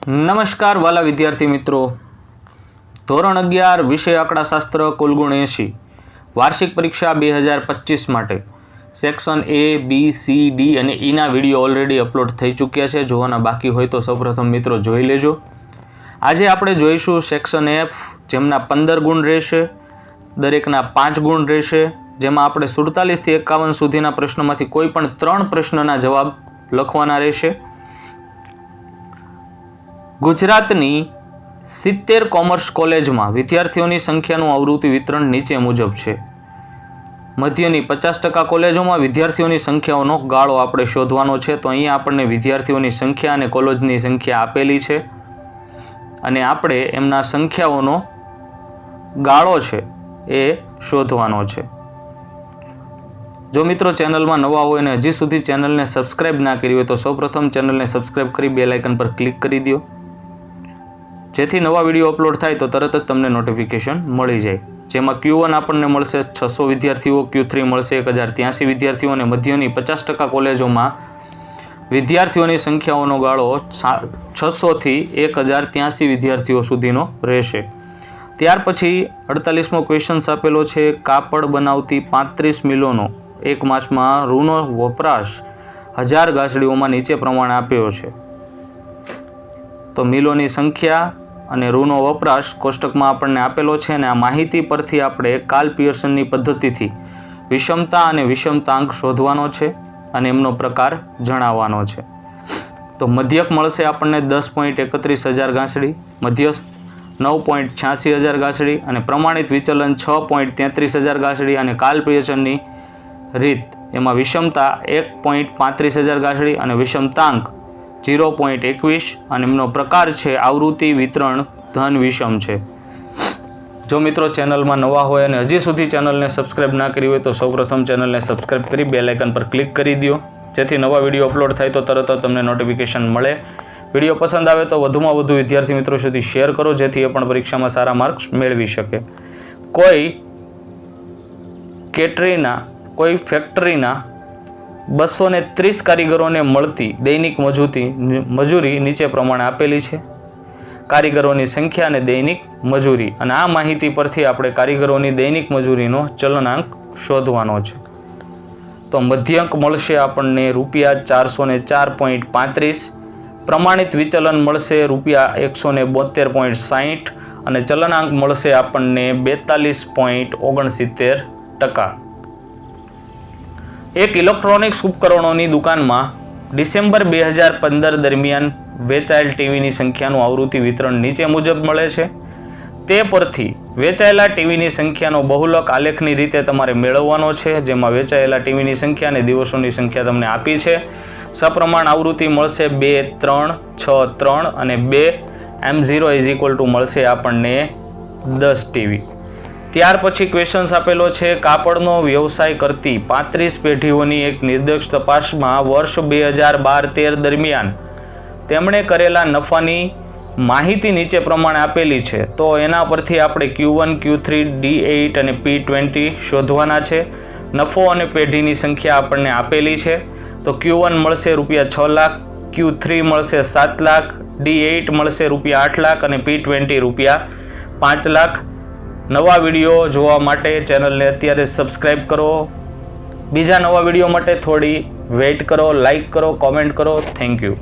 નમસ્કાર વાલા વિદ્યાર્થી મિત્રો, ધોરણ 11 વિષય આંકડાશાસ્ત્ર કુલ ગુણ 80 વાર્ષિક પરીક્ષા 2025 માટે section A, B, C, D અને E ના વિડીયો ઓલરેડી અપલોડ થઈ ચૂક્યા છે. જોવાના બાકી હોય તો સૌપ્રથમ મિત્રો જોઈ લેજો. આજે આપણે જોઈશું સેક્શન F, જેમના 15 ગુણ રહેશે, દરેકના 5 ગુણ રહેશે, જેમાં આપણે 47 થી 51 સુધીના પ્રશ્નોમાંથી કોઈ પણ 3 પ્રશ્નના જવાબ લખવાના રહેશે. ગુજરાતની 70 કોમર્સ કોલેજમાં વિદ્યાર્થીઓની સંખ્યાનું આવૃત્તિ વિતરણ નીચે મુજબ છે. મધ્યની 50% કોલેજોમાં વિદ્યાર્થીઓની સંખ્યાઓનો ગાળો આપણે શોધવાનો છે. તો અહીંયા આપણને વિદ્યાર્થીઓની સંખ્યા અને કોલેજની સંખ્યા આપેલી છે અને આપણે એમના સંખ્યાઓનો ગાળો છે એ શોધવાનો છે. જો મિત્રો ચેનલમાં નવા હોય અને હજી સુધી ચેનલને સબસ્ક્રાઇબ ના કરી હોય તો સૌપ્રથમ ચેનલને સબસ્ક્રાઇબ કરી બેલ આઇકન પર ક્લિક કરી દો, જેથી નવા વિડીયો અપલોડ થાય તો તરત જ તમને નોટિફિકેશન મળી જાય. જેમાં Q1 આપણને મળશે 600 વિદ્યાર્થીઓ, Q3 મળશે 1083 વિદ્યાર્થીઓ અને મધ્યની 50% કોલેજોમાં વિદ્યાર્થીઓની સંખ્યાઓનો ગાળો 600 થી 1083 વિદ્યાર્થીઓ સુધીનો રહેશે. ત્યાર પછી 48મો ક્વેશ્ચન આપેલો છે. કાપડ બનાવતી 35 મિલોનો એક માસમાં રૂનો વપરાશ 1000 ગાંસડીઓમાં નીચે પ્રમાણે આપ્યો છે. તો મિલોની સંખ્યા અને રૂનો વપરાશ કોષ્ટકમાં આપણને આપેલો છે અને આ માહિતી પરથી આપણે કાર્લ પિયર્સનની પદ્ધતિથી વિષમતા અને વિષમતાંક શોધવાનો છે અને એમનો પ્રકાર જણાવવાનો છે. તો મધ્યક મળશે આપણને 10.31 હજાર ગાંસડી, મધ્યસ્થ 9.86 હજાર ગાંસડી અને પ્રમાણિત વિચલન 6.33 હજાર ગાંસડી અને કાર્લ પિયર્સનની રીત એમાં વિષમતા 1.35 હજાર ગાંસડી અને વિષમતાંક 0.21 અને એમનો પ્રકાર છે આવૃત્તિ વિતરણ ધન વિષમ છે. જો મિત્રો ચેનલમાં નવા હોય અને હજી સુધી ચેનલને સબસ્ક્રાઇબ ના કરી હોય તો સૌપ્રથમ ચેનલને સબસ્ક્રાઇબ કરી બેલ આઇકન પર ક્લિક કરી દો, જેથી નવા વિડીયો અપલોડ થાય તો તરત જ તમને નોટિફિકેશન મળે. વિડીયો પસંદ આવે તો વધુમાં વધુ વિદ્યાર્થી મિત્રો સુધી શેર કરો, જેથી એ પણ પરીક્ષામાં સારા માર્ક્સ મેળવી શકે. કોઈ ફેક્ટરીના 230 કારીગરોને મળતી દૈનિક મજૂરી નીચે પ્રમાણે આપેલી છે. કારીગરોની સંખ્યા અને દૈનિક મજૂરી, અને આ માહિતી પરથી આપણે કારીગરોની દૈનિક મજૂરીનો ચલનાંક શોધવાનો છે. તો મધ્યંક મળશે આપણને ₹404.35, પ્રમાણિત વિચલન મળશે ₹172.60 અને ચલનાંક મળશે આપણને 42.69%. એક ઇલેક્ટ્રોનિક્સ ઉપકરણોની દુકાનમાં ડિસેમ્બર 2015 દરમિયાન વેચાયેલ ટીવીની સંખ્યાનું આવૃત્તિ વિતરણ નીચે મુજબ મળે છે. તે પરથી વેચાયેલા ટીવીની સંખ્યાનો બહુલક આલેખની રીતે તમારે મેળવવાનો છે, જેમાં વેચાયેલા ટીવીની સંખ્યા અને દિવસોની સંખ્યા તમને આપી છે. સપ્રમાણ આવૃત્તિ મળશે 2, 3, 6, 3 અને 2 M0 મળશે આપણને 10 ટીવી. ત્યાર પછી ક્વેશ્ચન્સ આપેલો છે. કાપડનો વ્યવસાય કરતી 35 પેઢીઓની એક નિરપેક્ષ તપાસમાં વર્ષ 2012-13 દરમિયાન તેમણે કરેલા નફાની માહિતી નીચે પ્રમાણે આપેલી છે. તો એના પરથી આપણે Q1, Q3, D8 અને P20 શોધવાના છે. નફો અને પેઢીની સંખ્યા આપણને આપેલી છે. તો Q1 મળશે ₹6 લાખ, Q3 મળશે 7 લાખ, D8 મળશે ₹8 લાખ અને P20 ₹5 લાખ. નવા વિડીયો જોવા માટે ચેનલને અત્યારે સબસ્ક્રાઇબ કરો. બીજા નવા વિડીયો માટે થોડી વેઇટ કરો, લાઇક કરો, કોમેન્ટ કરો. Thank you.